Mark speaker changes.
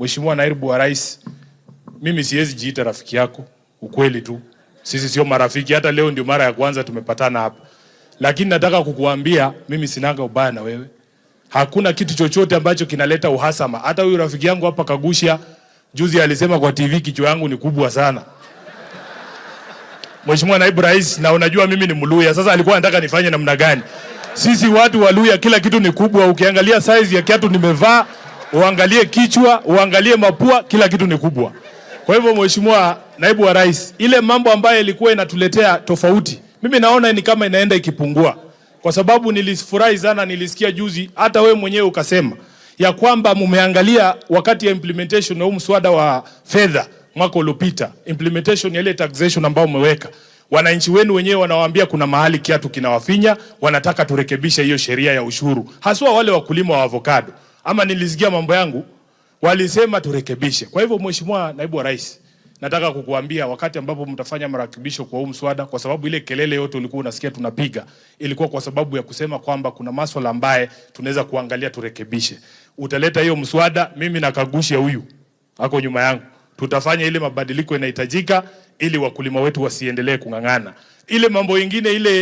Speaker 1: Mheshimiwa Naibu wa Rais, mimi siwezi jiita rafiki yako, ukweli tu. Sisi sio marafiki, hata leo ndio mara ya kwanza tumepatana hapa. Lakini nataka kukuambia mimi sinanga ubaya na wewe. Hakuna kitu chochote ambacho kinaleta uhasama. Hata huyu rafiki yangu hapa Kagusha juzi alisema kwa TV kichwa yangu ni kubwa sana. Mheshimiwa Naibu Rais, na unajua mimi ni Mluya. Sasa alikuwa anataka nifanye namna gani? Sisi watu wa Luya kila kitu ni kubwa. Ukiangalia size ya kiatu nimevaa, uangalie kichwa, uangalie mapua, kila kitu ni kubwa. Kwa hivyo Mheshimiwa Naibu wa Rais, ile mambo ambayo ilikuwa inatuletea tofauti, mimi naona ni kama inaenda ikipungua. Kwa sababu nilifurahi sana nilisikia juzi hata wewe mwenyewe ukasema ya kwamba mumeangalia wakati ya implementation na mswada wa fedha mwaka uliopita, implementation ya ile taxation ambao umeweka. Wananchi wenu wenyewe wanawaambia kuna mahali kiatu kinawafinya, wanataka turekebishe hiyo sheria ya ushuru. Haswa wale wakulima wa avocado. Ama nilisikia mambo yangu walisema turekebishe. Kwa hivyo Mheshimiwa Naibu wa Rais, nataka kukuambia wakati ambapo mtafanya marekebisho kwa huu mswada, kwa sababu ile kelele yote ulikuwa unasikia tunapiga ilikuwa kwa sababu ya kusema kwamba kuna masuala ambaye tunaweza kuangalia turekebishe. Utaleta hiyo mswada, mimi na Kagusha huyu hako nyuma yangu, tutafanya ile mabadiliko inahitajika ili wakulima wetu wasiendelee kung'ang'ana. Ile mambo mengine ile